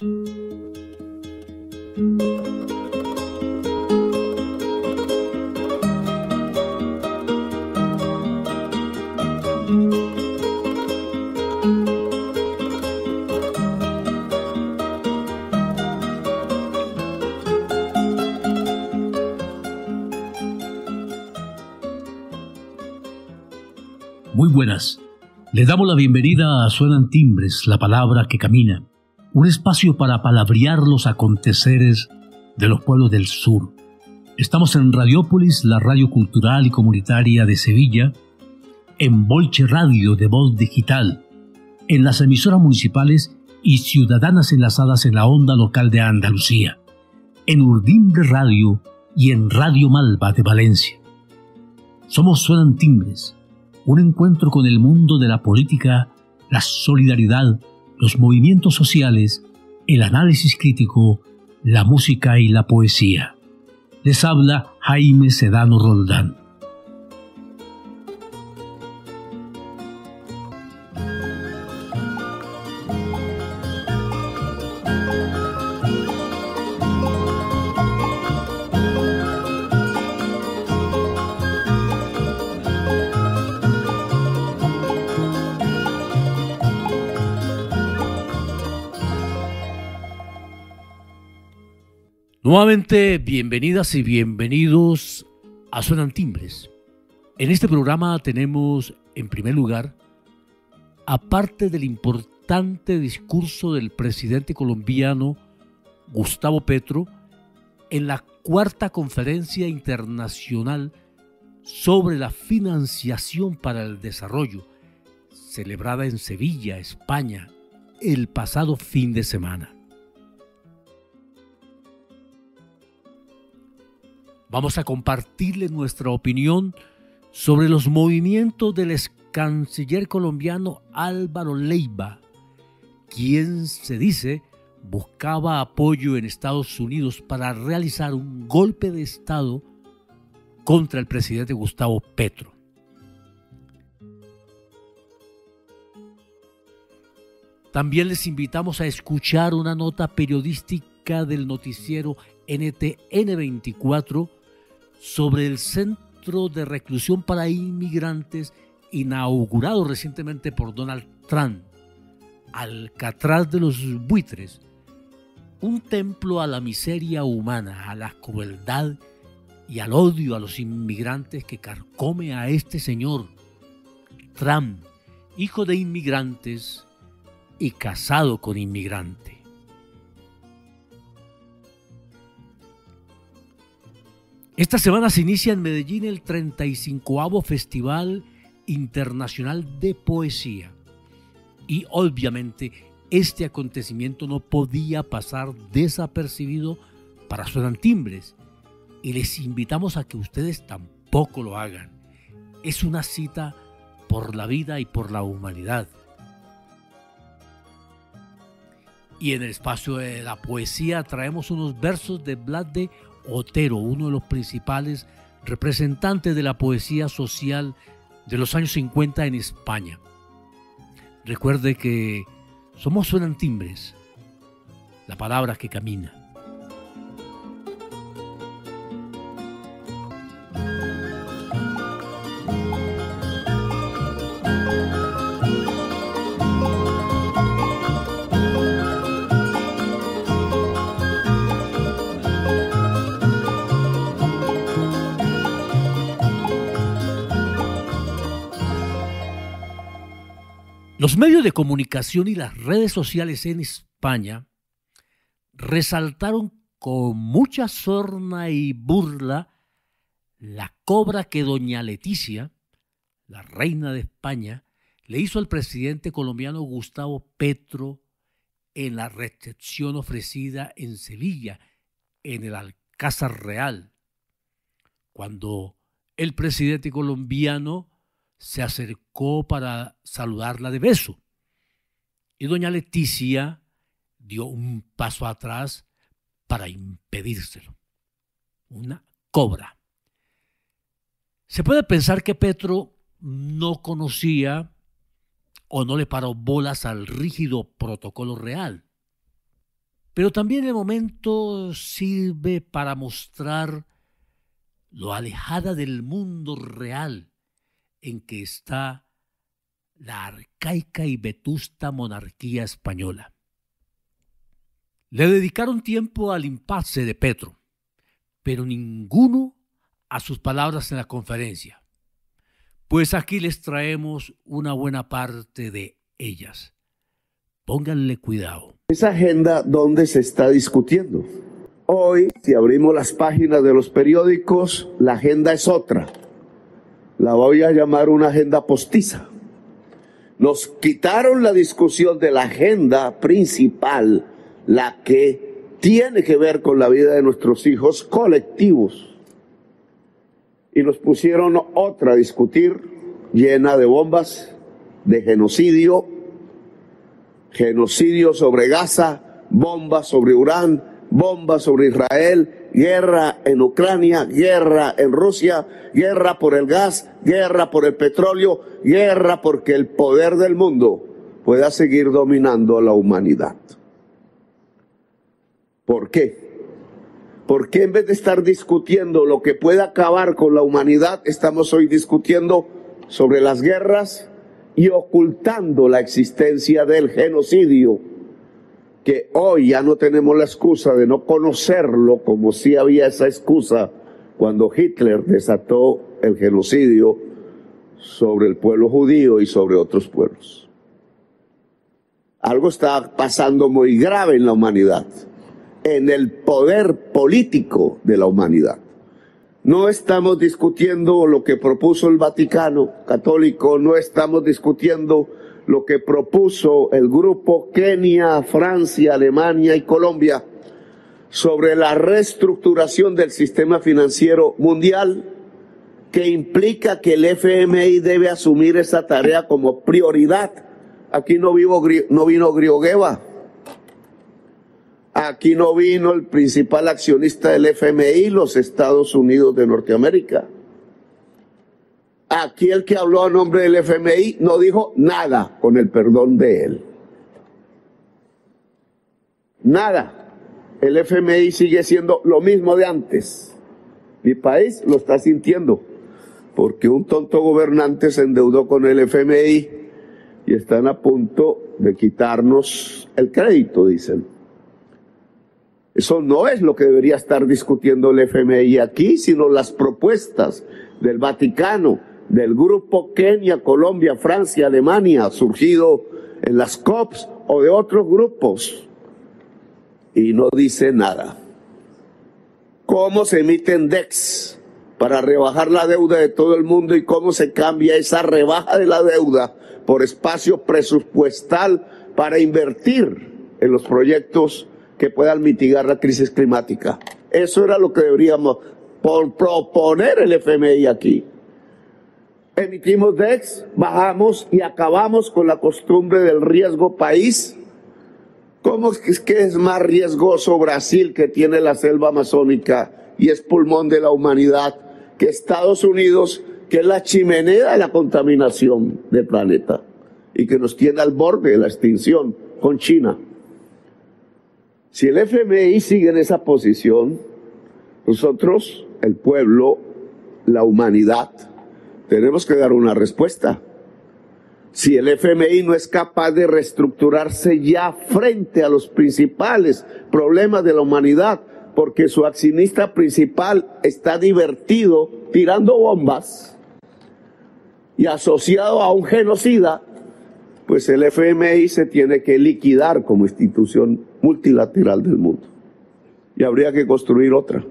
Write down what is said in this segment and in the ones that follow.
Muy buenas. Le damos la bienvenida a Suenan Timbres, la palabra que camina, un espacio para palabrear los aconteceres de los pueblos del sur. Estamos en Radiópolis, la radio cultural y comunitaria de Sevilla, en Bolche Radio de Voz Digital, en las emisoras municipales y ciudadanas enlazadas en la onda local de Andalucía, en Urdimbre Radio y en Radio Malva de Valencia. Somos Suenan Timbres, un encuentro con el mundo de la política, la solidaridad, los movimientos sociales, el análisis crítico, la música y la poesía. Les habla Jaime Sedano Roldán. Nuevamente, bienvenidas y bienvenidos a Suenan Timbres. En este programa tenemos, en primer lugar, aparte del importante discurso del presidente colombiano Gustavo Petro en la cuarta conferencia internacional sobre la financiación para el desarrollo, celebrada en Sevilla, España, el pasado fin de semana. Vamos a compartirles nuestra opinión sobre los movimientos del ex canciller colombiano Álvaro Leiva, quien se dice buscaba apoyo en Estados Unidos para realizar un golpe de Estado contra el presidente Gustavo Petro. También les invitamos a escuchar una nota periodística del noticiero NTN 24 sobre el centro de reclusión para inmigrantes inaugurado recientemente por Donald Trump, Alcatraz de los Buitres, un templo a la miseria humana, a la crueldad y al odio a los inmigrantes que carcome a este señor Trump, hijo de inmigrantes y casado con inmigrante. Esta semana se inicia en Medellín el 35º Festival Internacional de Poesía y obviamente este acontecimiento no podía pasar desapercibido para Suenan Timbres y les invitamos a que ustedes tampoco lo hagan. Es una cita por la vida y por la humanidad. Y en el espacio de la poesía traemos unos versos de Blas de Otero, uno de los principales representantes de la poesía social de los años 50 en España. Recuerde que somos Suenan Timbres, la palabra que camina. Los medios de comunicación y las redes sociales en España resaltaron con mucha sorna y burla la cobra que doña Leticia, la reina de España, le hizo al presidente colombiano Gustavo Petro en la recepción ofrecida en Sevilla, en el Alcázar Real, cuando el presidente colombiano se acercó para saludarla de beso. Y doña Leticia dio un paso atrás para impedírselo. Una cobra. Se puede pensar que Petro no conocía o no le paró bolas al rígido protocolo real. Pero también el momento sirve para mostrar lo alejada del mundo real en que está la arcaica y vetusta monarquía española. Le dedicaron tiempo al impasse de Petro, pero ninguno a sus palabras en la conferencia. Pues aquí les traemos una buena parte de ellas. Pónganle cuidado. Esa agenda, ¿dónde se está discutiendo? Hoy, si abrimos las páginas de los periódicos, la agenda es otra. La voy a llamar una agenda postiza. Nos quitaron la discusión de la agenda principal, la que tiene que ver con la vida de nuestros hijos colectivos. Y nos pusieron otra a discutir, llena de bombas, de genocidio sobre Gaza, bombas sobre Irán, bombas sobre Israel, guerra en Ucrania, guerra en Rusia, guerra por el gas, guerra por el petróleo, guerra porque el poder del mundo pueda seguir dominando a la humanidad. ¿Por qué? ¿Por qué en vez de estar discutiendo lo que puede acabar con la humanidad, estamos hoy discutiendo sobre las guerras y ocultando la existencia del genocidio? Que hoy ya no tenemos la excusa de no conocerlo, como si había esa excusa cuando Hitler desató el genocidio sobre el pueblo judío y sobre otros pueblos. Algo está pasando muy grave en la humanidad, en el poder político de la humanidad. No estamos discutiendo lo que propuso el Vaticano Católico, no estamos discutiendo lo que propuso el grupo Kenia, Francia, Alemania y Colombia sobre la reestructuración del sistema financiero mundial, que implica que el FMI debe asumir esa tarea como prioridad. Aquí no vino Griogeva, aquí no vino el principal accionista del FMI, los Estados Unidos de Norteamérica. Aquí el que habló a nombre del FMI no dijo nada, con el perdón de él. Nada. El FMI sigue siendo lo mismo de antes. Mi país lo está sintiendo, porque un tonto gobernante se endeudó con el FMI y están a punto de quitarnos el crédito, dicen. Eso no es lo que debería estar discutiendo el FMI aquí, sino las propuestas del Vaticano, del grupo Kenia, Colombia, Francia, Alemania, surgido en las COPs o de otros grupos. Y no dice nada. ¿Cómo se emiten DEX para rebajar la deuda de todo el mundo y cómo se cambia esa rebaja de la deuda por espacio presupuestal para invertir en los proyectos que puedan mitigar la crisis climática? Eso era lo que deberíamos proponer el FMI aquí. Emitimos DEX, bajamos y acabamos con la costumbre del riesgo país. ¿Cómo es que es más riesgoso Brasil, que tiene la selva amazónica y es pulmón de la humanidad, que Estados Unidos, que es la chimenea de la contaminación del planeta y que nos tiene al borde de la extinción con China? Si el FMI sigue en esa posición, nosotros, el pueblo, la humanidad, tenemos que dar una respuesta. Si el FMI no es capaz de reestructurarse ya frente a los principales problemas de la humanidad, porque su accionista principal está divertido tirando bombas y asociado a un genocida, pues el FMI se tiene que liquidar como institución multilateral del mundo. Y habría que construir otra.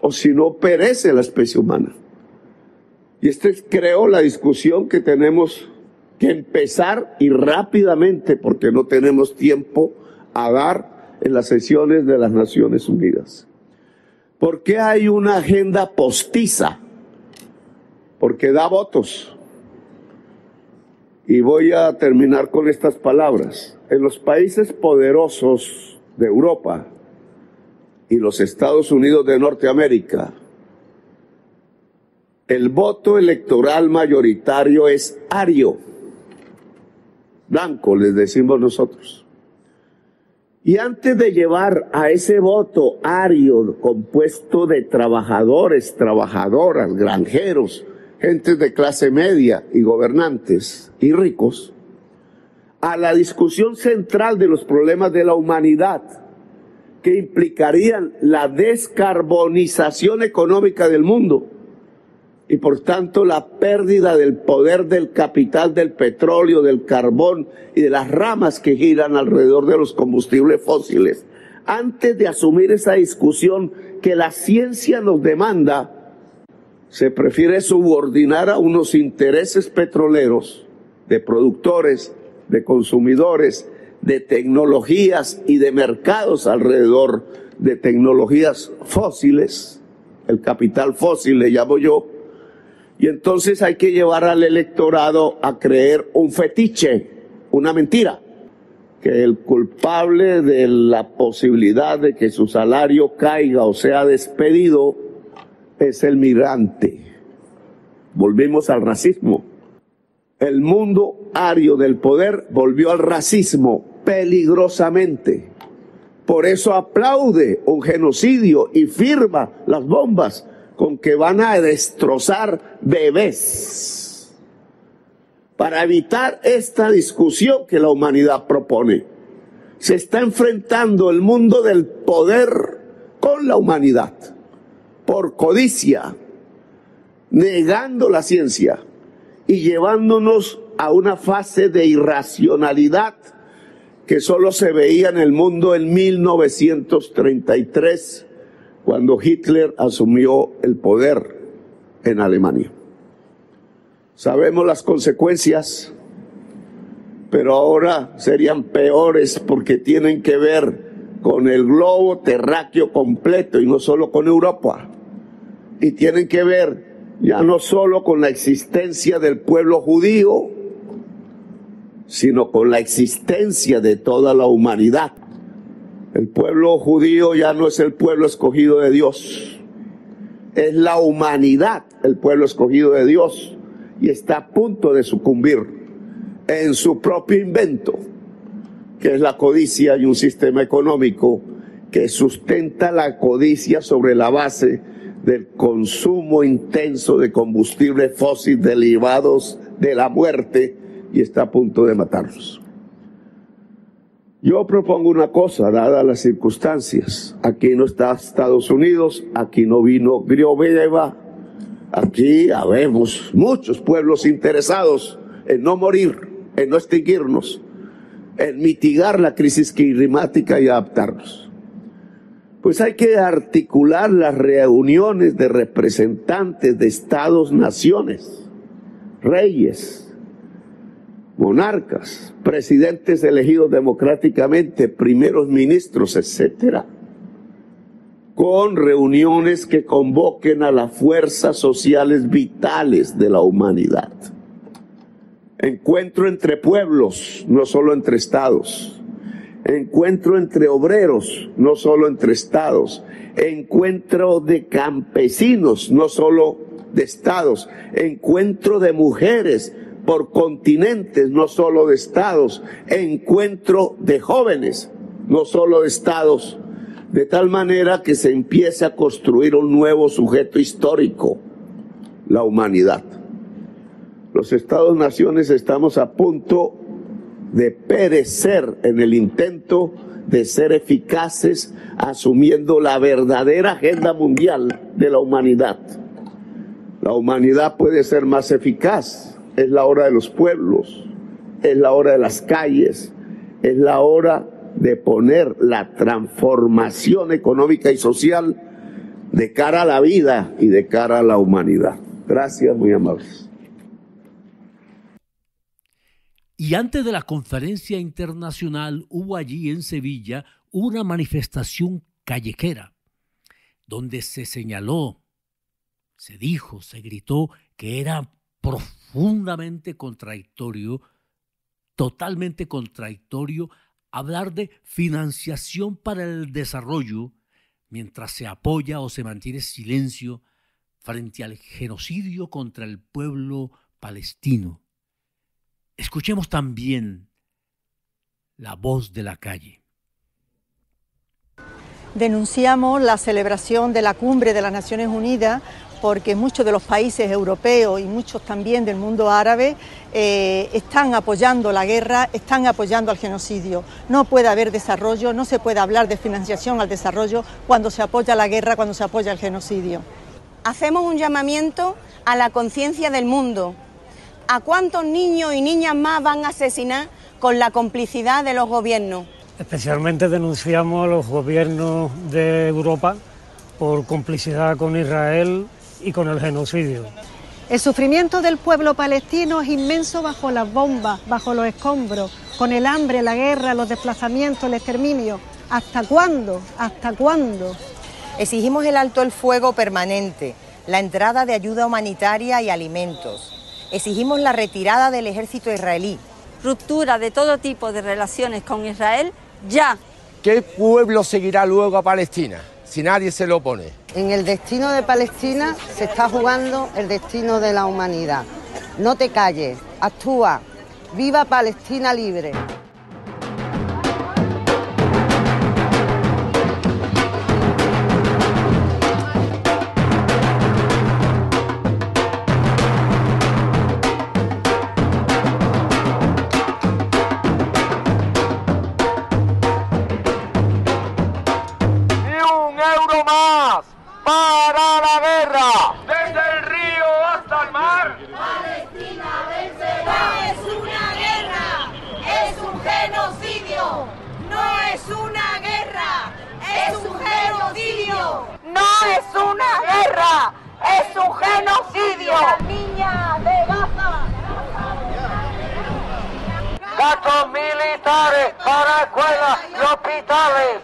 O si no, perece la especie humana. Y creo la discusión que tenemos que empezar y rápidamente, porque no tenemos tiempo a dar en las sesiones de las Naciones Unidas. ¿Por qué hay una agenda postiza? Porque da votos. Y voy a terminar con estas palabras. En los países poderosos de Europa y los Estados Unidos de Norteamérica, el voto electoral mayoritario es ario, blanco, les decimos nosotros. Y antes de llevar a ese voto ario compuesto de trabajadores, trabajadoras, granjeros, gentes de clase media y gobernantes y ricos, a la discusión central de los problemas de la humanidad, que implicarían la descarbonización económica del mundo y por tanto la pérdida del poder del capital del petróleo, del carbón y de las ramas que giran alrededor de los combustibles fósiles. Antes de asumir esa discusión que la ciencia nos demanda, se prefiere subordinar a unos intereses petroleros, de productores, de consumidores, de tecnologías y de mercados alrededor de tecnologías fósiles, el capital fósil le llamo yo, y entonces hay que llevar al electorado a creer un fetiche, una mentira, que el culpable de la posibilidad de que su salario caiga o sea despedido es el migrante. Volvimos al racismo. El mundo ario del poder volvió al racismo peligrosamente. Por eso aplaude un genocidio y firma las bombas con que van a destrozar bebés para evitar esta discusión que la humanidad propone. Se está enfrentando el mundo del poder con la humanidad por codicia, negando la ciencia y llevándonos a una fase de irracionalidad que solo se veía en el mundo en 1933, cuando Hitler asumió el poder en Alemania. Sabemos las consecuencias, pero ahora serían peores porque tienen que ver con el globo terráqueo completo y no solo con Europa. Y tienen que ver ya no solo con la existencia del pueblo judío, sino con la existencia de toda la humanidad. El pueblo judío ya no es el pueblo escogido de Dios, es la humanidad el pueblo escogido de Dios, y está a punto de sucumbir en su propio invento, que es la codicia y un sistema económico que sustenta la codicia sobre la base del consumo intenso de combustibles fósiles derivados de la muerte, y está a punto de matarlos. Yo propongo una cosa, dadas las circunstancias. Aquí no está Estados Unidos, aquí no vino Grioveva, aquí habemos muchos pueblos interesados en no morir, en no extinguirnos, en mitigar la crisis climática y adaptarnos. Pues hay que articular las reuniones de representantes de estados, naciones, reyes, monarcas, presidentes elegidos democráticamente, primeros ministros, etcétera, con reuniones que convoquen a las fuerzas sociales vitales de la humanidad. Encuentro entre pueblos, no solo entre estados. Encuentro entre obreros, no solo entre estados. Encuentro de campesinos, no solo de estados. Encuentro de mujeres por continentes, no solo de estados. Encuentro de jóvenes, no solo de estados. De tal manera que se empiece a construir un nuevo sujeto histórico, la humanidad. Los Estados-naciones estamos a punto de perecer en el intento de ser eficaces asumiendo la verdadera agenda mundial de la humanidad. La humanidad puede ser más eficaz. Es la hora de los pueblos, es la hora de las calles, es la hora de poner la transformación económica y social de cara a la vida y de cara a la humanidad. Gracias, muy amables. Y antes de la conferencia internacional hubo allí en Sevilla una manifestación callejera donde se señaló, se dijo, se gritó que era profundamente contradictorio, totalmente contradictorio, hablar de financiación para el desarrollo mientras se apoya o se mantiene silencio frente al genocidio contra el pueblo palestino. Escuchemos también la voz de la calle. Denunciamos la celebración de la cumbre de las Naciones Unidas porque muchos de los países europeos y muchos también del mundo árabe están apoyando la guerra, están apoyando al genocidio. No puede haber desarrollo, no se puede hablar de financiación al desarrollo cuando se apoya la guerra, cuando se apoya el genocidio. Hacemos un llamamiento a la conciencia del mundo. ¿A cuántos niños y niñas más van a asesinar con la complicidad de los gobiernos? Especialmente denunciamos a los gobiernos de Europa por complicidad con Israel y con el genocidio. El sufrimiento del pueblo palestino es inmenso bajo las bombas, bajo los escombros, con el hambre, la guerra, los desplazamientos, el exterminio. ¿Hasta cuándo? ¿Hasta cuándo? Exigimos el alto el fuego permanente, la entrada de ayuda humanitaria y alimentos. Exigimos la retirada del ejército israelí. Ruptura de todo tipo de relaciones con Israel, ya. ¿Qué pueblo seguirá luego a Palestina si nadie se lo opone? En el destino de Palestina se está jugando el destino de la humanidad. No te calles, actúa. ¡Viva Palestina libre! ¡Para la guerra! ¡Desde el río hasta el mar! ¡Palestina vencerá! ¡No es una guerra! ¡Es un genocidio! ¡No es una guerra! ¡Es un genocidio! ¡No es una guerra! ¡Es un genocidio! ¡La niña de Gaza! ¡Gastos militares para escuelas y hospitales!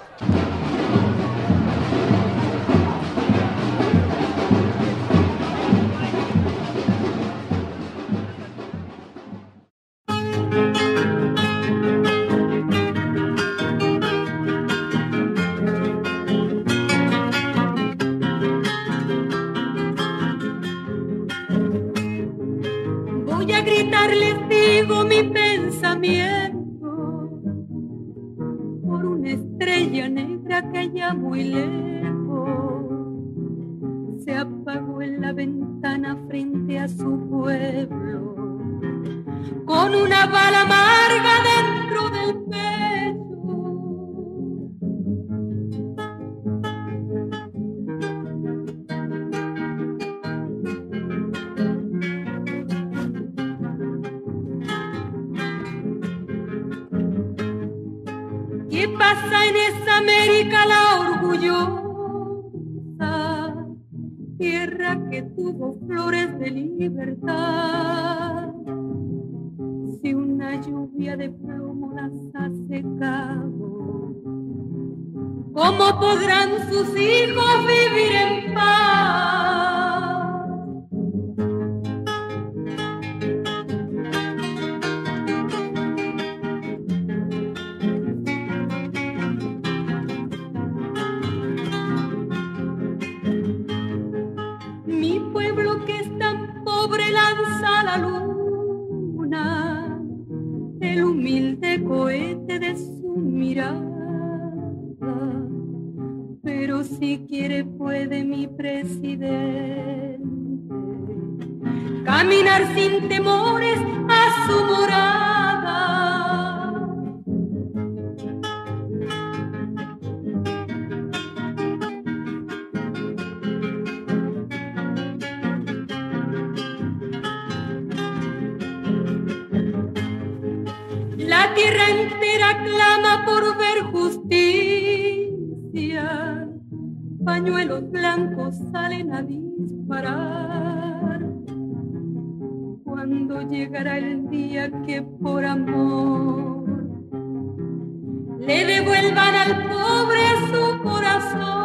Voy a gritarles vivo mi pensamiento por una estrella negra que allá muy lejos se apagó en la ventana frente a su pueblo con una bala amarga dentro del pecho. ¿Qué pasa en esa América la orgullosa? Tierra que tuvo flores de libertad. Si una lluvia de plomo las ha secado, ¿cómo podrán sus hijos vivir en paz? Mi pueblo que es tan pobre lanza a la luna el humilde cohete de su mirada, pero si quiere puede mi presidente caminar sin temores a su morada. La tierra entera clama por ver justicia. Pañuelos blancos salen a disparar. ¿Cuándo llegará el día que por amor le devuelvan al pobre su corazón?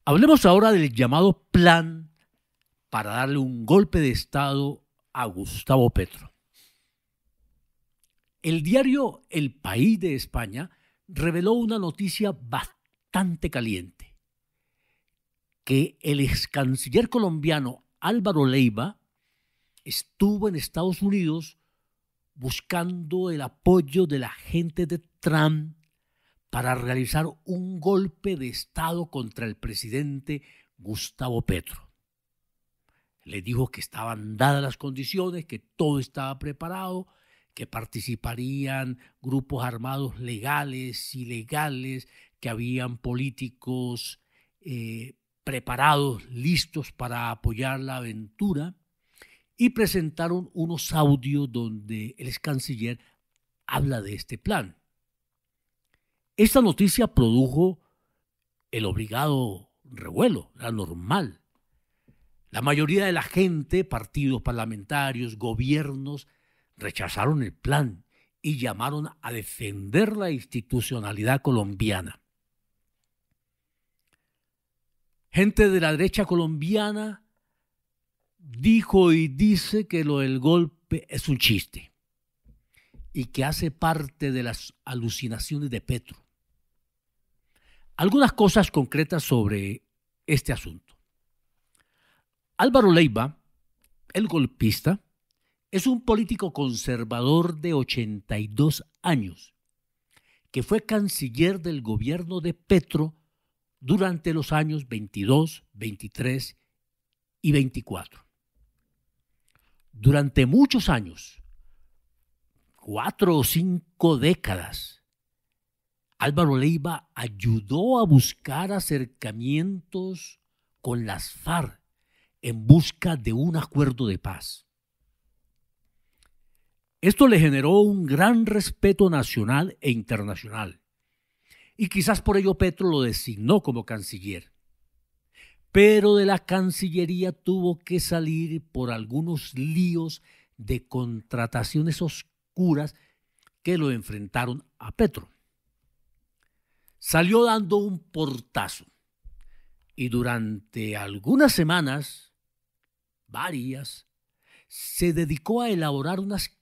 Hablemos ahora del llamado plan para darle un golpe de Estado a Gustavo Petro. El diario El País de España reveló una noticia bastante caliente, que el ex canciller colombiano Álvaro Leiva estuvo en Estados Unidos buscando el apoyo de la gente de Trump para realizar un golpe de Estado contra el presidente Gustavo Petro. Le dijo que estaban dadas las condiciones, que todo estaba preparado, que participarían grupos armados legales, ilegales, que habían políticos preparados, listos para apoyar la aventura, y presentaron unos audios donde el ex canciller habla de este plan. Esta noticia produjo el obligado revuelo, era normal. La mayoría de la gente, partidos parlamentarios, gobiernos, rechazaron el plan y llamaron a defender la institucionalidad colombiana. Gente de la derecha colombiana dijo y dice que lo del golpe es un chiste y que hace parte de las alucinaciones de Petro. Algunas cosas concretas sobre este asunto. Álvaro Leiva, el golpista, es un político conservador de 82 años que fue canciller del gobierno de Petro durante los años 22, 23 y 24. Durante muchos años, 4 o 5 décadas, Álvaro Leiva ayudó a buscar acercamientos con las FARC en busca de un acuerdo de paz. Esto le generó un gran respeto nacional e internacional, y quizás por ello Petro lo designó como canciller. Pero de la Cancillería tuvo que salir por algunos líos de contrataciones oscuras que lo enfrentaron a Petro. Salió dando un portazo y durante algunas semanas, varias, se dedicó a elaborar unas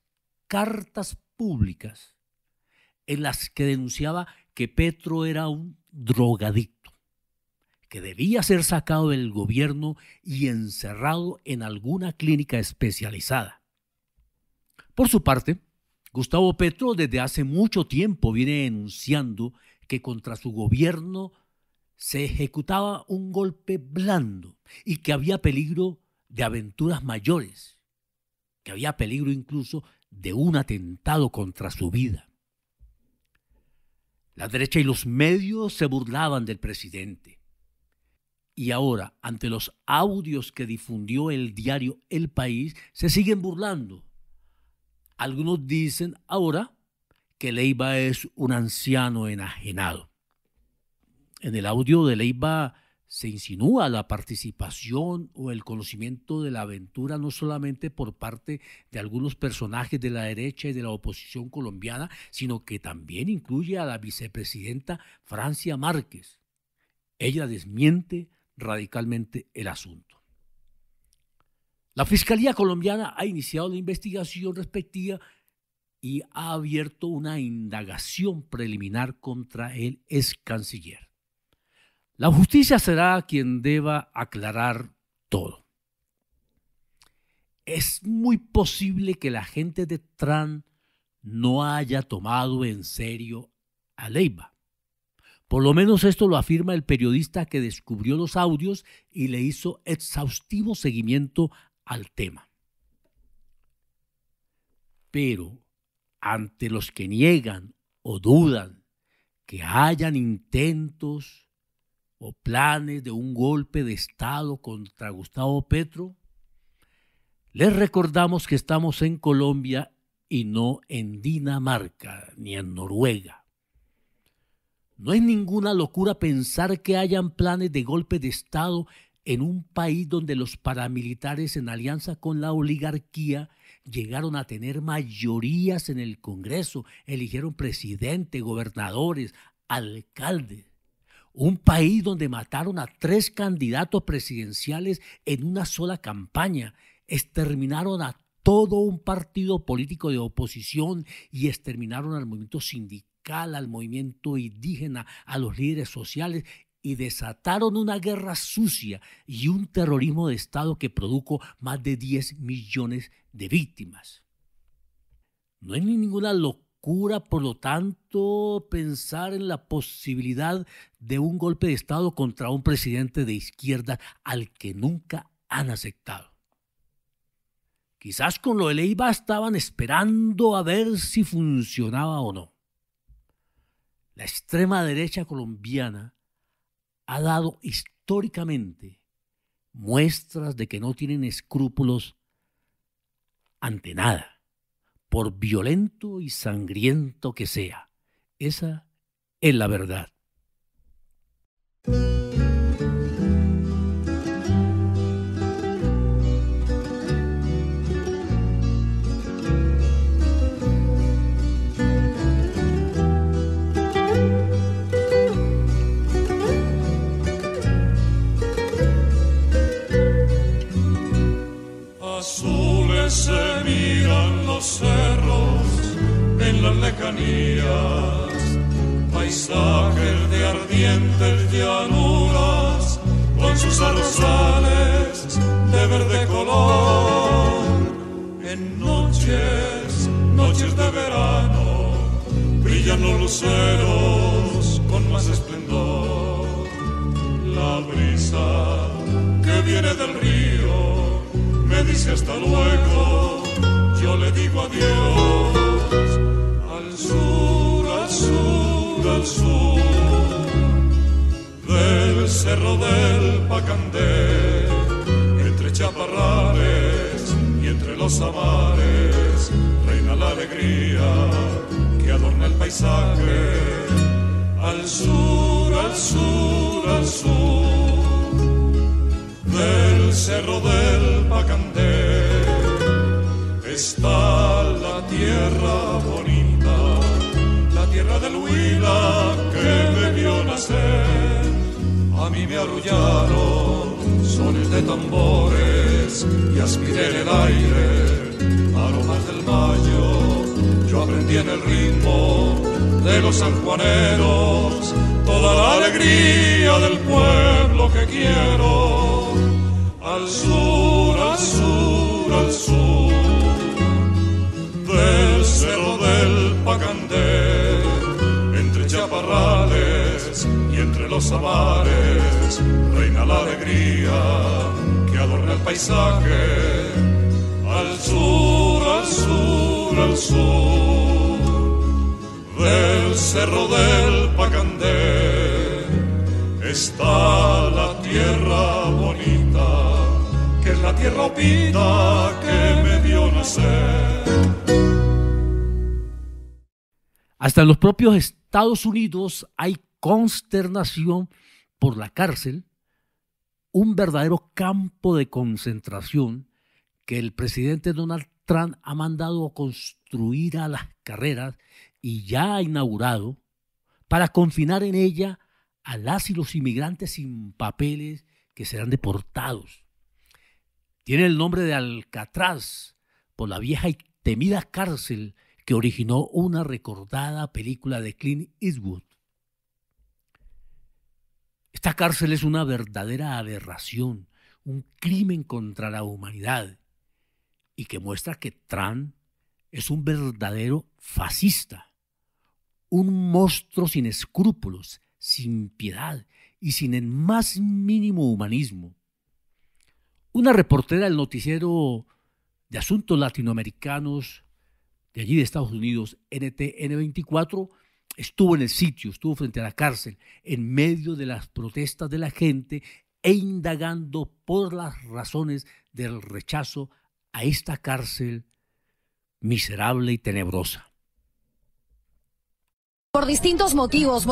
cartas públicas en las que denunciaba que Petro era un drogadicto, que debía ser sacado del gobierno y encerrado en alguna clínica especializada. Por su parte, Gustavo Petro desde hace mucho tiempo viene denunciando que contra su gobierno se ejecutaba un golpe blando y que había peligro de aventuras mayores, que había peligro incluso de un atentado contra su vida. La derecha y los medios se burlaban del presidente. Y ahora, ante los audios que difundió el diario El País, se siguen burlando. Algunos dicen ahora que Leiva es un anciano enajenado. En el audio de Leiva se insinúa la participación o el conocimiento de la aventura no solamente por parte de algunos personajes de la derecha y de la oposición colombiana, sino que también incluye a la vicepresidenta Francia Márquez. Ella desmiente radicalmente el asunto. La Fiscalía colombiana ha iniciado la investigación respectiva y ha abierto una indagación preliminar contra el ex canciller. La justicia será quien deba aclarar todo. Es muy posible que la gente de Trump no haya tomado en serio a Leiva. Por lo menos esto lo afirma el periodista que descubrió los audios y le hizo exhaustivo seguimiento al tema. Pero ante los que niegan o dudan que hayan intentos o planes de un golpe de Estado contra Gustavo Petro, les recordamos que estamos en Colombia y no en Dinamarca ni en Noruega. No es ninguna locura pensar que hayan planes de golpe de Estado en un país donde los paramilitares en alianza con la oligarquía llegaron a tener mayorías en el Congreso, eligieron presidente, gobernadores, alcaldes. Un país donde mataron a 3 candidatos presidenciales en una sola campaña, exterminaron a todo un partido político de oposición y exterminaron al movimiento sindical, al movimiento indígena, a los líderes sociales y desataron una guerra sucia y un terrorismo de Estado que produjo más de 10 millones de víctimas. No hay ninguna locura, por lo tanto, pensar en la posibilidad de un golpe de Estado contra un presidente de izquierda al que nunca han aceptado. Quizás con lo de Leiva estaban esperando a ver si funcionaba o no. La extrema derecha colombiana ha dado históricamente muestras de que no tienen escrúpulos ante nada, por violento y sangriento que sea. Esa es la verdad. Azules se miran los cerros en las lejanías, paisajes de ardientes llanuras con sus arrozales de verde color. En noches de verano brillan los luceros con más esplendor. La brisa que viene del río me dice hasta luego, yo le digo adiós. Al sur, al sur, al sur del cerro del Pacandé, entre chaparrales y entre los amares, reina la alegría que adorna el paisaje. Al sur, al sur, al sur del cerro del Pacandé está la tierra bonita, la tierra del Huila que me vio nacer. A mí me arrullaron sones de tambores y aspiré en el aire aromas del mayo. Yo aprendí en el ritmo de los sanjuaneros toda la alegría del pueblo que quiero. Al sur, al sur, al sur del cerro del Pacandé, entre chaparrales y entre los amares, reina la alegría que adorna el paisaje. Al sur, al sur, al sur del cerro del Pacandé está la tierra bonita, que es la tierra opita que me vio nacer. Hasta en los propios Estados Unidos hay consternación por la cárcel, un verdadero campo de concentración que el presidente Donald Trump ha mandado construir a las carreras y ya ha inaugurado para confinar en ella a las y los inmigrantes sin papeles que serán deportados. Tiene el nombre de Alcatraz por la vieja y temida cárcel que originó una recordada película de Clint Eastwood. Esta cárcel es una verdadera aberración, un crimen contra la humanidad y que muestra que Trump es un verdadero fascista, un monstruo sin escrúpulos, sin piedad y sin el más mínimo humanismo. Una reportera del noticiero de asuntos latinoamericanos de allí de Estados Unidos, NTN24, estuvo en el sitio, estuvo frente a la cárcel, en medio de las protestas de la gente e indagando por las razones del rechazo a esta cárcel miserable y tenebrosa. Por distintos motivos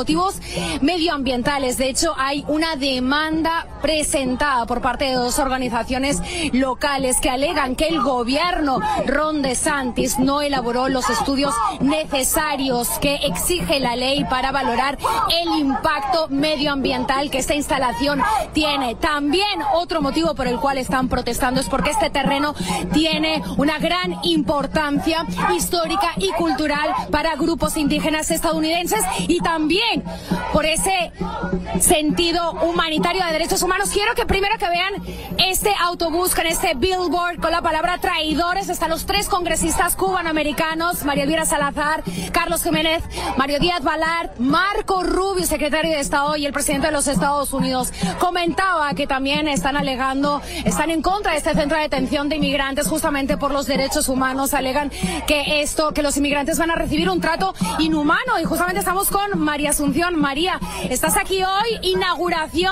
medioambientales. De hecho, hay una demanda presentada por parte de dos organizaciones locales que alegan que el gobierno Ron DeSantis no elaboró los estudios necesarios que exige la ley para valorar el impacto medioambiental que esta instalación tiene. También otro motivo por el cual están protestando es porque este terreno tiene una gran importancia histórica y cultural para grupos indígenas estadounidenses y también por ese sentido humanitario de derechos humanos. Quiero que primero que vean este autobús con este billboard con la palabra traidores. Están los tres congresistas cubanoamericanos, María Elvira Salazar, Carlos Jiménez, Mario Díaz Balart, Marco Rubio, secretario de Estado, y el presidente de los Estados Unidos. Comentaba que también están en contra de este centro de detención de inmigrantes justamente por los derechos humanos. Alegan que los inmigrantes van a recibir un trato inhumano y justamente estamos con María Asunción. María, estás aquí hoy, inauguración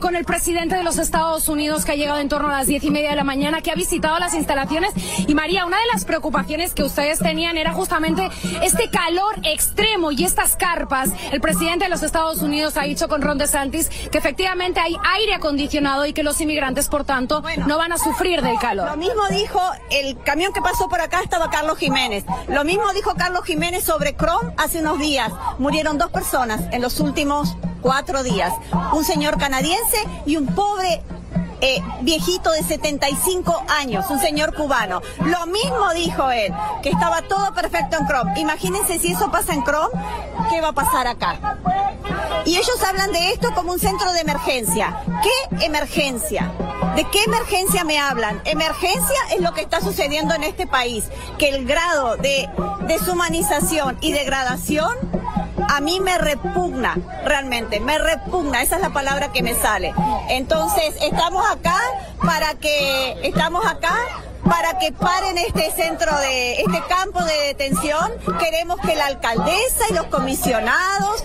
con el presidente de los Estados Unidos que ha llegado en torno a las 10:30 de la mañana, que ha visitado las instalaciones. Y María, una de las preocupaciones que ustedes tenían era justamente este calor extremo y estas carpas. El presidente de los Estados Unidos ha dicho con Ron DeSantis que efectivamente hay aire acondicionado y que los inmigrantes, por tanto, no van a sufrir del calor. Lo mismo dijo el camión que pasó por acá, estaba Carlos Jiménez. Lo mismo dijo Carlos Jiménez sobre Crom hace unos días. Murieron 2 personas en los últimos 4 días. Un señor canadiense y un pobre viejito de 75 años, un señor cubano. Lo mismo dijo él, que estaba todo perfecto en Crom. Imagínense si eso pasa en Crom, ¿qué va a pasar acá? Y ellos hablan de esto como un centro de emergencia. ¿Qué emergencia? ¿De qué emergencia me hablan? Emergencia es lo que está sucediendo en este país, que el grado de deshumanización y degradación a mí me repugna, realmente, me repugna, esa es la palabra que me sale. Entonces, estamos acá para que paren este campo de detención. Queremos que la alcaldesa y los comisionados,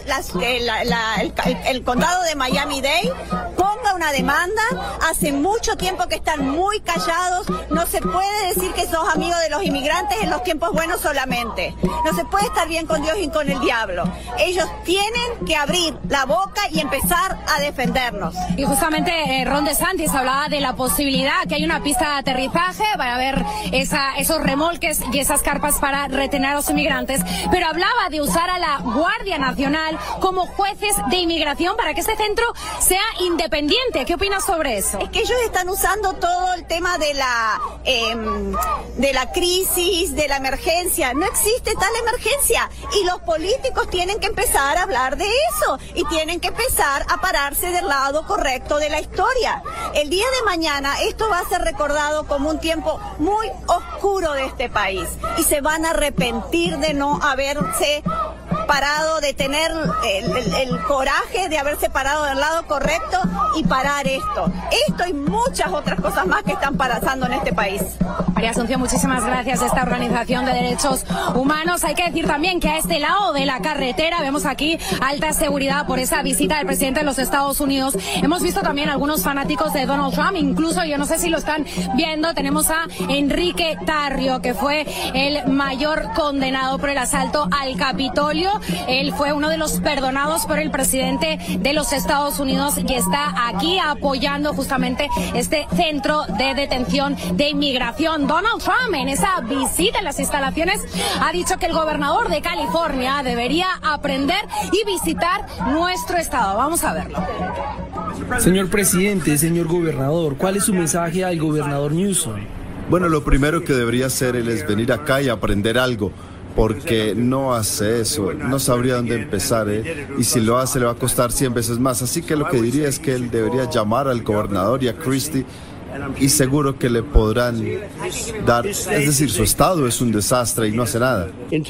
el condado de Miami-Dade ponga una demanda. Hace mucho tiempo que están muy callados. No se puede decir que sos amigos de los inmigrantes en los tiempos buenos solamente. No se puede estar bien con Dios y con el diablo. Ellos tienen que abrir la boca y empezar a defendernos. Y justamente Ron DeSantis hablaba de la posibilidad que hay una pista de aterrizaje para ver esos remolques y esas carpas para retener a los inmigrantes, pero hablaba de usar a la Guardia Nacional como jueces de inmigración para que este centro sea independiente. ¿Qué opinas sobre eso? Es que ellos están usando todo el tema de la crisis, de la emergencia. No existe tal emergencia y los políticos tienen que empezar a hablar de eso y tienen que empezar a pararse del lado correcto de la historia. El día de mañana esto va a ser recordado como un tiempo muy oscuro de este país y se van a arrepentir de no haberse parado, de tener el coraje de haberse parado del lado correcto y parar esto y muchas otras cosas más que están pasando en este país. María Asunción, muchísimas gracias a esta organización de derechos humanos. Hay que decir también que a este lado de la carretera vemos aquí alta seguridad por esa visita del presidente de los Estados Unidos. Hemos visto también algunos fanáticos de Donald Trump, incluso, yo no sé si lo están viendo, tenemos a Enrique Tarrio, que fue el mayor condenado por el asalto al Capitolio. Él fue uno de los perdonados por el presidente de los Estados Unidos y está aquí apoyando justamente este centro de detención de inmigración. Donald Trump, en esa visita en las instalaciones, ha dicho que el gobernador de California debería aprender y visitar nuestro estado. Vamos a verlo. Señor presidente, señor gobernador, ¿cuál es su mensaje al gobernador Newsom? Bueno, lo primero que debería hacer él es venir acá y aprender algo, porque no hace eso, no sabría dónde empezar, y si lo hace le va a costar 100 veces más. Así que lo que diría es que él debería llamar al gobernador y a Christie, y seguro que le podrán dar, es decir, su estado es un desastre y no hace nada. En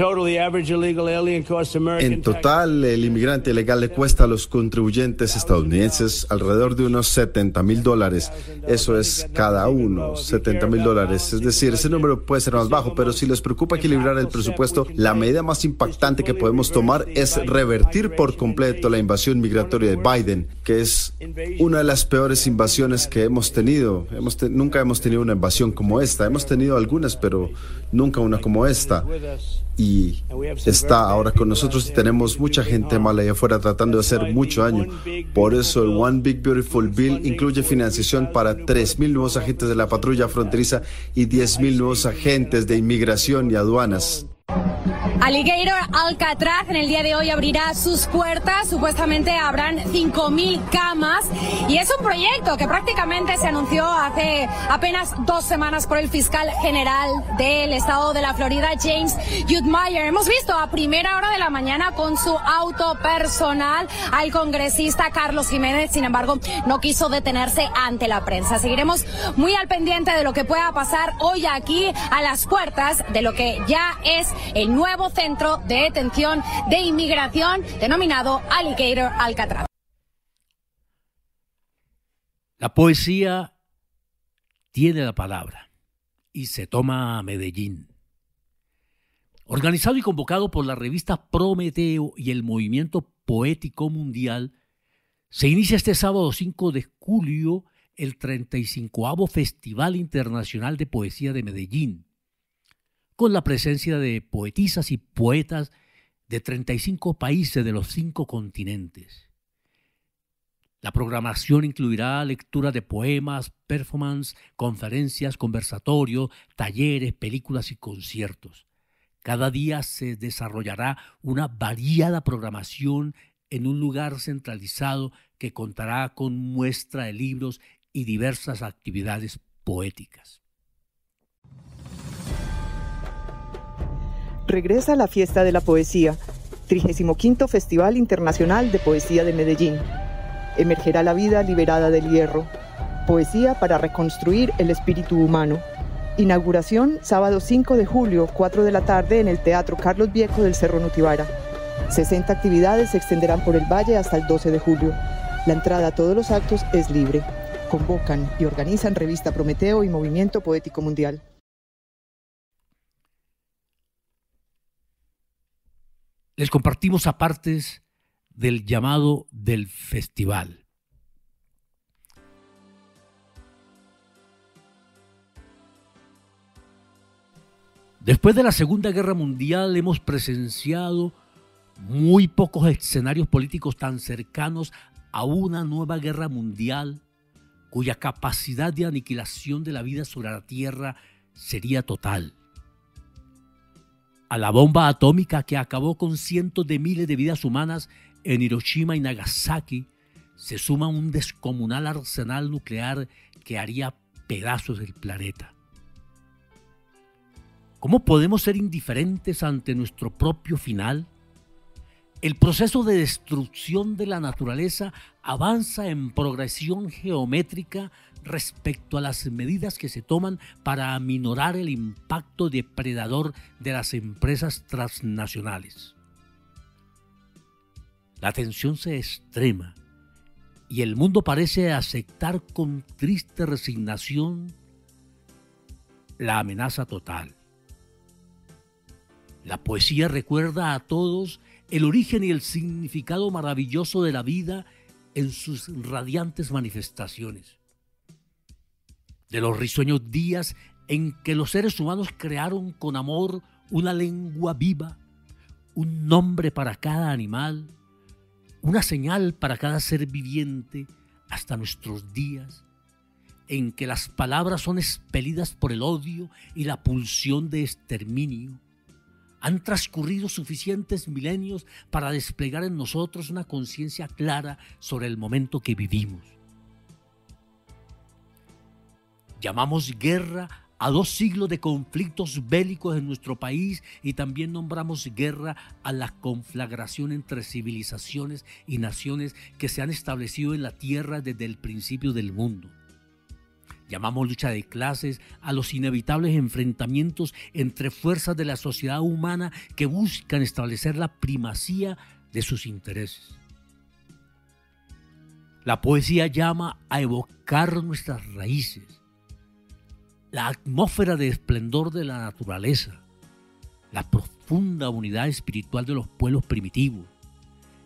total, el inmigrante ilegal le cuesta a los contribuyentes estadounidenses alrededor de unos $70,000. Eso es cada uno, $70,000. Es decir, ese número puede ser más bajo, pero si les preocupa equilibrar el presupuesto, la medida más impactante que podemos tomar es revertir por completo la invasión migratoria de Biden, que es una de las peores invasiones que hemos tenido Nunca hemos tenido una invasión como esta. Hemos tenido algunas, pero nunca una como esta. Y está ahora con nosotros y tenemos mucha gente mala allá afuera tratando de hacer mucho daño. Por eso el One Big Beautiful Bill incluye financiación para 3.000 nuevos agentes de la patrulla fronteriza y 10.000 nuevos agentes de inmigración y aduanas. Alligator Alcatraz en el día de hoy abrirá sus puertas, supuestamente habrán 5.000 camas y es un proyecto que prácticamente se anunció hace apenas 2 semanas por el fiscal general del estado de la Florida, James Utmeyer. Hemos visto a primera hora de la mañana con su auto personal al congresista Carlos Jiménez, sin embargo no quiso detenerse ante la prensa. Seguiremos muy al pendiente de lo que pueda pasar hoy aquí a las puertas de lo que ya es el nuevo centro de detención de inmigración denominado Alligator Alcatraz. La poesía tiene la palabra y se toma a Medellín. Organizado y convocado por la revista Prometeo y el Movimiento Poético Mundial, se inicia este sábado 5 de julio el 35º Festival Internacional de Poesía de Medellín, con la presencia de poetisas y poetas de 35 países de los 5 continentes. La programación incluirá lectura de poemas, performance, conferencias, conversatorios, talleres, películas y conciertos. Cada día se desarrollará una variada programación en un lugar centralizado que contará con muestra de libros y diversas actividades poéticas. Regresa la Fiesta de la Poesía, 35º Festival Internacional de Poesía de Medellín. Emergerá la vida liberada del hierro. Poesía para reconstruir el espíritu humano. Inauguración sábado 5 de julio, 4 de la tarde en el Teatro Carlos Vieco del Cerro Nutibara. 60 actividades se extenderán por el valle hasta el 12 de julio. La entrada a todos los actos es libre. Convocan y organizan Revista Prometeo y Movimiento Poético Mundial. Les compartimos apartes del llamado del festival. Después de la Segunda Guerra Mundial hemos presenciado muy pocos escenarios políticos tan cercanos a una nueva guerra mundial cuya capacidad de aniquilación de la vida sobre la Tierra sería total. A la bomba atómica que acabó con cientos de miles de vidas humanas en Hiroshima y Nagasaki se suma un descomunal arsenal nuclear que haría pedazos el planeta. ¿Cómo podemos ser indiferentes ante nuestro propio final? El proceso de destrucción de la naturaleza avanza en progresión geométrica respecto a las medidas que se toman para aminorar el impacto depredador de las empresas transnacionales. La tensión se extrema y el mundo parece aceptar con triste resignación la amenaza total. La poesía recuerda a todos el origen y el significado maravilloso de la vida en sus radiantes manifestaciones. De los risueños días en que los seres humanos crearon con amor una lengua viva, un nombre para cada animal, una señal para cada ser viviente, hasta nuestros días, en que las palabras son expelidas por el odio y la pulsión de exterminio. Han transcurrido suficientes milenios para desplegar en nosotros una conciencia clara sobre el momento que vivimos. Llamamos guerra a 2 siglos de conflictos bélicos en nuestro país y también nombramos guerra a la conflagración entre civilizaciones y naciones que se han establecido en la tierra desde el principio del mundo. Llamamos lucha de clases a los inevitables enfrentamientos entre fuerzas de la sociedad humana que buscan establecer la primacía de sus intereses. La poesía llama a evocar nuestras raíces, la atmósfera de esplendor de la naturaleza, la profunda unidad espiritual de los pueblos primitivos,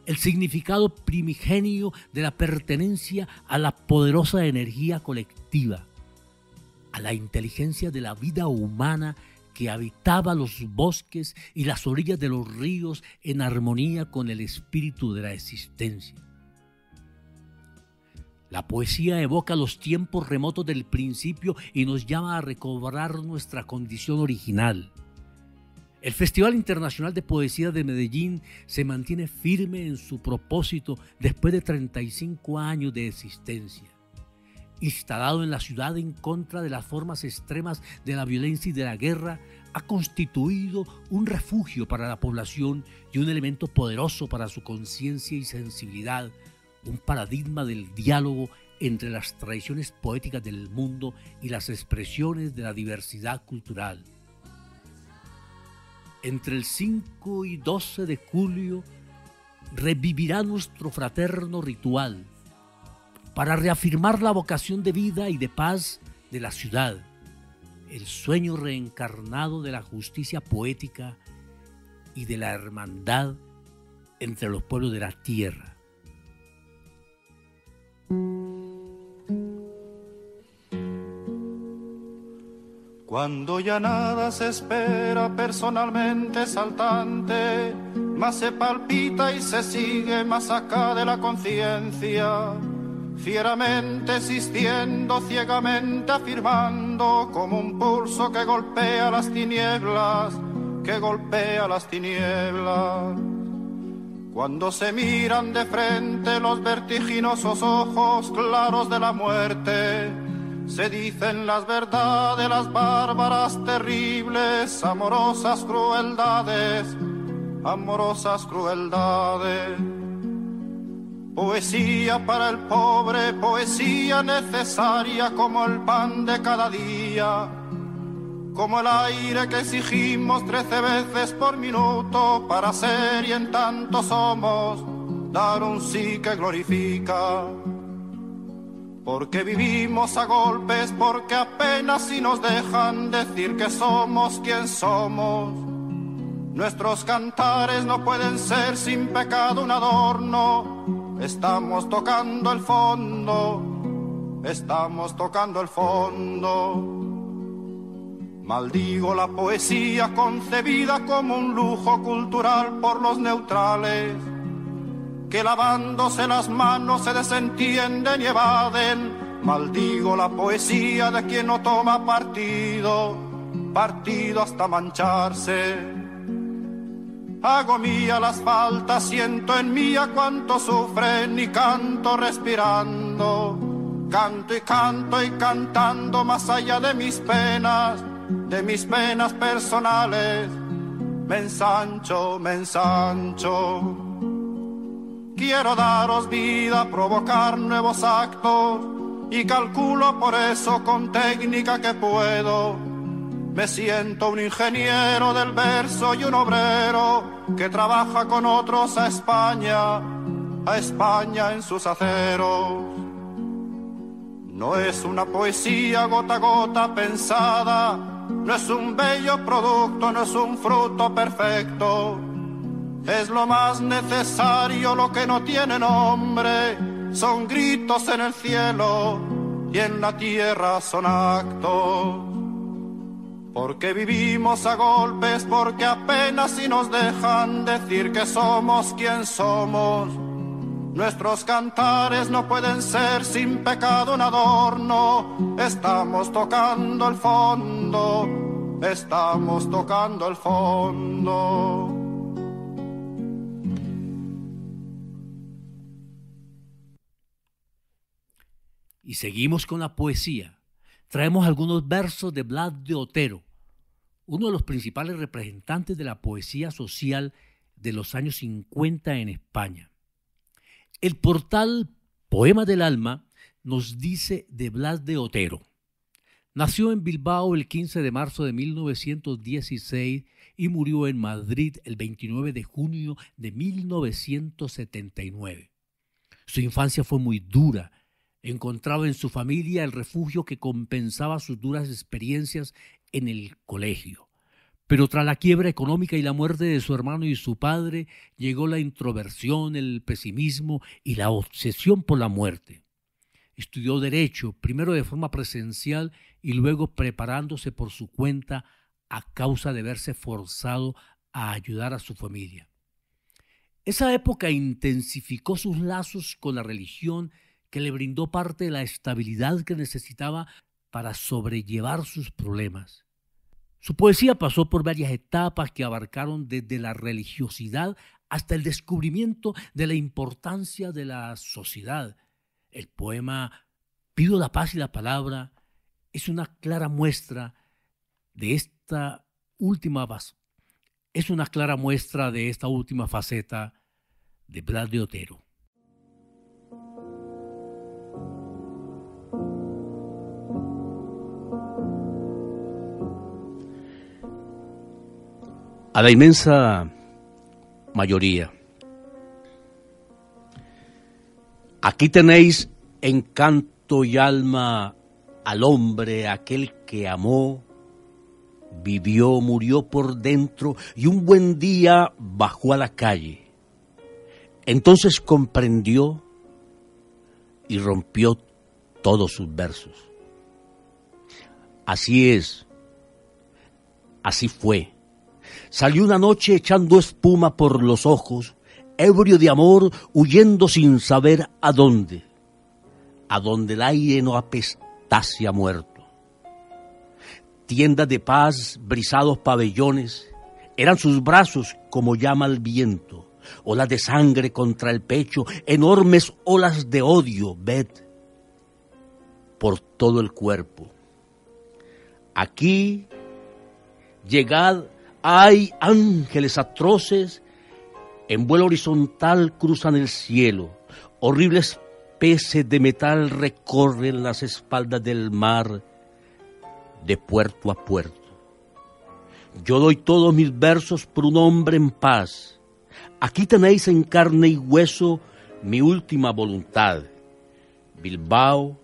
el significado primigenio de la pertenencia a la poderosa energía colectiva, a la inteligencia de la vida humana que habitaba los bosques y las orillas de los ríos en armonía con el espíritu de la existencia. La poesía evoca los tiempos remotos del principio y nos llama a recobrar nuestra condición original. El Festival Internacional de Poesía de Medellín se mantiene firme en su propósito después de 35 años de existencia. Instalado en la ciudad en contra de las formas extremas de la violencia y de la guerra, ha constituido un refugio para la población y un elemento poderoso para su conciencia y sensibilidad, un paradigma del diálogo entre las tradiciones poéticas del mundo y las expresiones de la diversidad cultural. Entre el 5 y 12 de julio revivirá nuestro fraterno ritual para reafirmar la vocación de vida y de paz de la ciudad, el sueño reencarnado de la justicia poética y de la hermandad entre los pueblos de la tierra. Cuando ya nada se espera personalmente saltante, más se palpita y se sigue más acá de la conciencia, fieramente existiendo, ciegamente afirmando, como un pulso que golpea las tinieblas, que golpea las tinieblas. Cuando se miran de frente los vertiginosos ojos claros de la muerte, se dicen las verdades, las bárbaras, terribles, amorosas crueldades, amorosas crueldades. Poesía para el pobre, poesía necesaria como el pan de cada día, como el aire que exigimos 13 veces por minuto para ser y en tanto somos, dar un sí que glorifica. Porque vivimos a golpes, porque apenas si nos dejan decir que somos quien somos. Nuestros cantares no pueden ser sin pecado un adorno. Estamos tocando el fondo, estamos tocando el fondo. Maldigo la poesía concebida como un lujo cultural por los neutrales, que lavándose las manos se desentienden y evaden. Maldigo la poesía de quien no toma partido, partido hasta mancharse. Hago mía las faltas, siento en mí a cuánto sufren y canto respirando. Canto y canto y cantando más allá de mis penas personales. Me ensancho, me ensancho. Quiero daros vida, provocar nuevos actos y calculo por eso con técnica que puedo. Me siento un ingeniero del verso y un obrero que trabaja con otros a España en sus aceros. No es una poesía gota a gota pensada, no es un bello producto, no es un fruto perfecto. Es lo más necesario, lo que no tiene nombre, son gritos en el cielo y en la tierra son actos. Porque vivimos a golpes, porque apenas si nos dejan decir que somos quien somos. Nuestros cantares no pueden ser sin pecado un adorno. Estamos tocando el fondo, estamos tocando el fondo. Y seguimos con la poesía. Traemos algunos versos de Blas de Otero, uno de los principales representantes de la poesía social de los años 50 en España. El portal Poema del Alma nos dice de Blas de Otero. Nació en Bilbao el 15 de marzo de 1916 y murió en Madrid el 29 de junio de 1979. Su infancia fue muy dura. Encontraba en su familia el refugio que compensaba sus duras experiencias en el colegio. Pero tras la quiebra económica y la muerte de su hermano y su padre, llegó la introversión, el pesimismo y la obsesión por la muerte. Estudió Derecho, primero de forma presencial y luego preparándose por su cuenta a causa de verse forzado a ayudar a su familia. Esa época intensificó sus lazos con la religión, que le brindó parte de la estabilidad que necesitaba para sobrellevar sus problemas. Su poesía pasó por varias etapas que abarcaron desde la religiosidad hasta el descubrimiento de la importancia de la sociedad. El poema Pido la paz y la palabra es una clara muestra de esta última faceta de Blas de Otero. A la inmensa mayoría, aquí tenéis encanto y alma al hombre, aquel que amó, vivió, murió por dentro y un buen día bajó a la calle. Entonces comprendió y rompió todos sus versos. Así es, así fue. Salió una noche echando espuma por los ojos, ebrio de amor, huyendo sin saber a dónde el aire no apestase a muerto. Tiendas de paz, brisados pabellones, eran sus brazos como llama el viento, olas de sangre contra el pecho, enormes olas de odio, ved, por todo el cuerpo. Aquí, llegad, hay ángeles atroces, en vuelo horizontal cruzan el cielo, horribles peces de metal recorren las espaldas del mar de puerto a puerto. Yo doy todos mis versos por un hombre en paz. Aquí tenéis en carne y hueso mi última voluntad. Bilbao,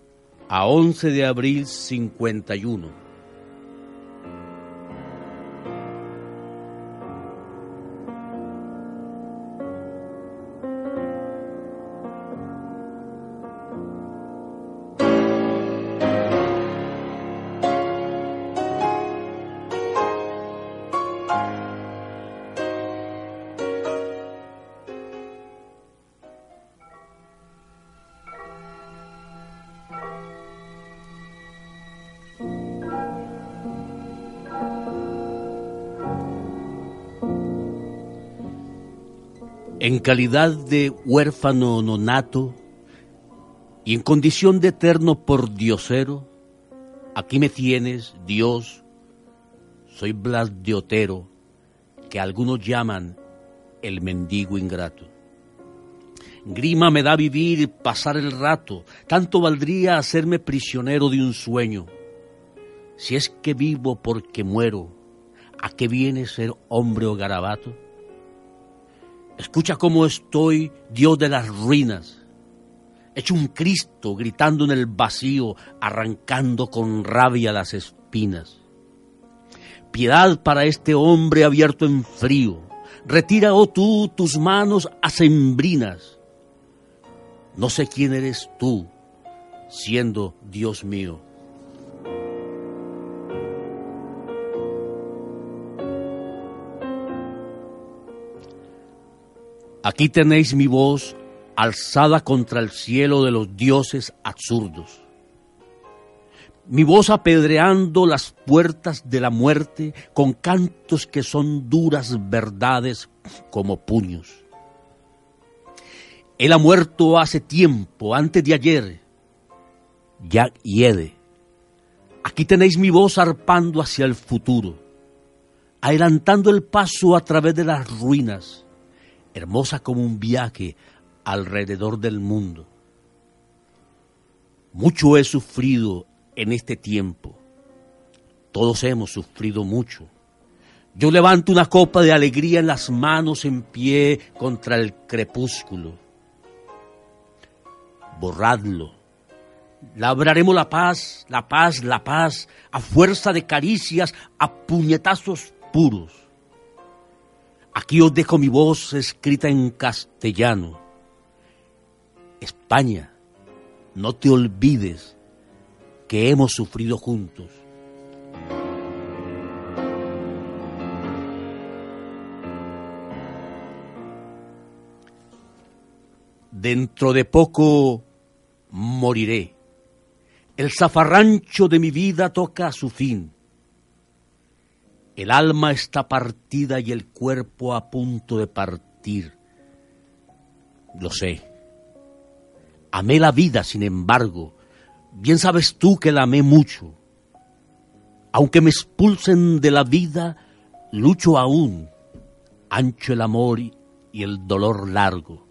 a 11 de abril 51. En calidad de huérfano nonato y en condición de eterno pordiosero, aquí me tienes, Dios, soy Blas de Otero, que algunos llaman el mendigo ingrato. Grima me da vivir, pasar el rato, tanto valdría hacerme prisionero de un sueño. Si es que vivo porque muero, ¿a qué viene ser hombre o garabato? Escucha cómo estoy, Dios de las ruinas, hecho un Cristo gritando en el vacío, arrancando con rabia las espinas. Piedad para este hombre abierto en frío, retira, oh tú, tus manos acembrinas. No sé quién eres tú, siendo Dios mío. Aquí tenéis mi voz alzada contra el cielo de los dioses absurdos. Mi voz apedreando las puertas de la muerte con cantos que son duras verdades como puños. Él ha muerto hace tiempo, antes de ayer, ya hiede. Aquí tenéis mi voz arpando hacia el futuro, adelantando el paso a través de las ruinas, hermosa como un viaje alrededor del mundo. Mucho he sufrido en este tiempo. Todos hemos sufrido mucho. Yo levanto una copa de alegría en las manos en pie contra el crepúsculo. Borradlo. Labraremos la paz, la paz, la paz, a fuerza de caricias, a puñetazos puros. Aquí os dejo mi voz escrita en castellano. España, no te olvides que hemos sufrido juntos. Dentro de poco moriré. El zafarrancho de mi vida toca a su fin. El alma está partida y el cuerpo a punto de partir. Lo sé. Amé la vida, sin embargo. Bien sabes tú que la amé mucho. Aunque me expulsen de la vida, lucho aún. Ancho el amor y el dolor largo.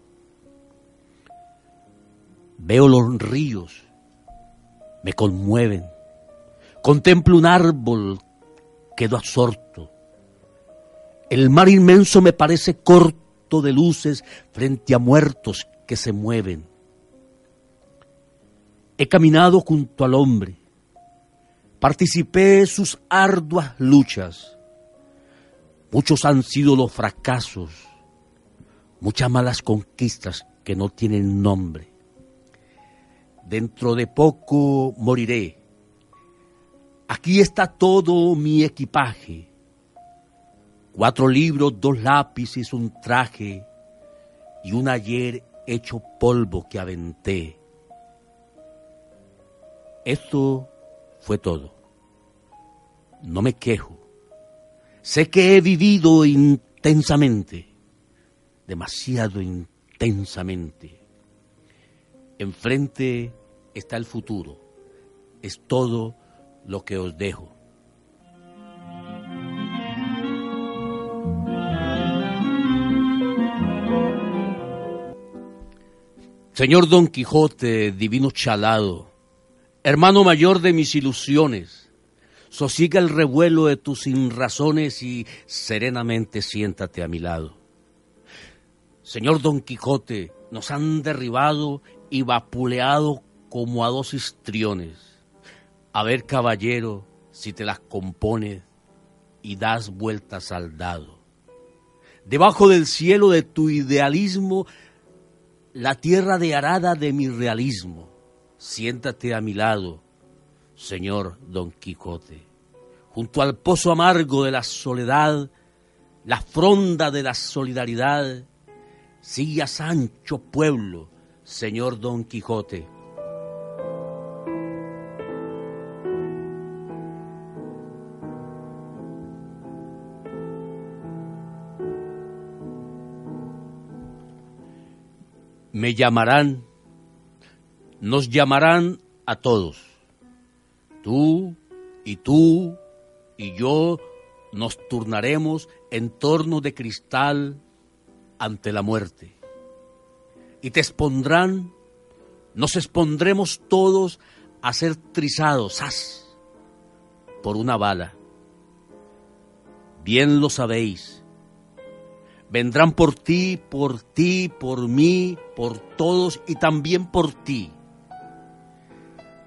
Veo los ríos, me conmueven. Contemplo un árbol, quedo absorto. El mar inmenso me parece corto de luces frente a muertos que se mueven. He caminado junto al hombre, participé en sus arduas luchas. Muchos han sido los fracasos, muchas malas conquistas que no tienen nombre. Dentro de poco moriré. Aquí está todo mi equipaje. 4 libros, 2 lápices, un traje y un ayer hecho polvo que aventé. Esto fue todo. No me quejo. Sé que he vivido intensamente, demasiado intensamente. Enfrente está el futuro. Es todo lo que os dejo. Señor Don Quijote, divino chalado, hermano mayor de mis ilusiones, sosiega el revuelo de tus sinrazones y serenamente siéntate a mi lado. Señor Don Quijote, nos han derribado y vapuleado como a 2 histriones. A ver, caballero, si te las compones y das vueltas al dado. Debajo del cielo de tu idealismo, la tierra de arada de mi realismo. Siéntate a mi lado, señor Don Quijote. Junto al pozo amargo de la soledad, la fronda de la solidaridad, sigue a Sancho Pueblo, señor Don Quijote. Me llamarán, nos llamarán a todos. Tú y yo nos turnaremos en torno de cristal ante la muerte. Y te expondrán, nos expondremos todos a ser trizados, ¡zas!, por una bala. Bien lo sabéis. Vendrán por ti, por mí, por todos y también por ti.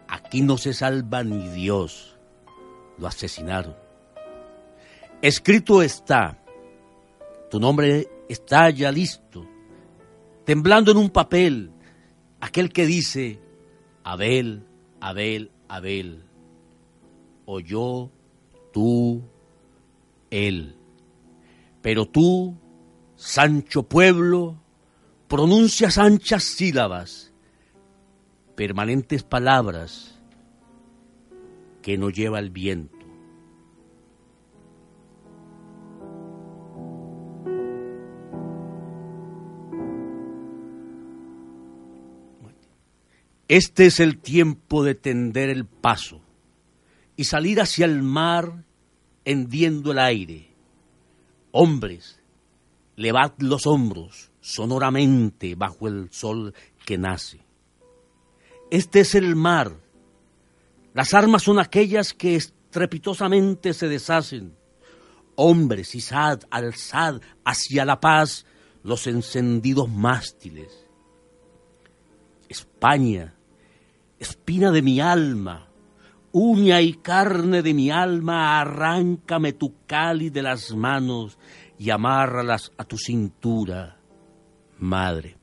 Aquí no se salva ni Dios. Lo asesinaron. Escrito está, tu nombre está ya listo, temblando en un papel, aquel que dice, Abel, Abel, Abel, o yo, tú, él. Pero tú, Sancho Pueblo, pronuncias anchas sílabas, permanentes palabras que no lleva el viento. Este es el tiempo de tender el paso y salir hacia el mar hendiendo el aire. Hombres, levad los hombros sonoramente bajo el sol que nace. Este es el mar. Las armas son aquellas que estrepitosamente se deshacen. Hombres, izad, alzad hacia la paz los encendidos mástiles. España, espina de mi alma, uña y carne de mi alma, arráncame tu cáliz de las manos y amárralas a tu cintura, madre.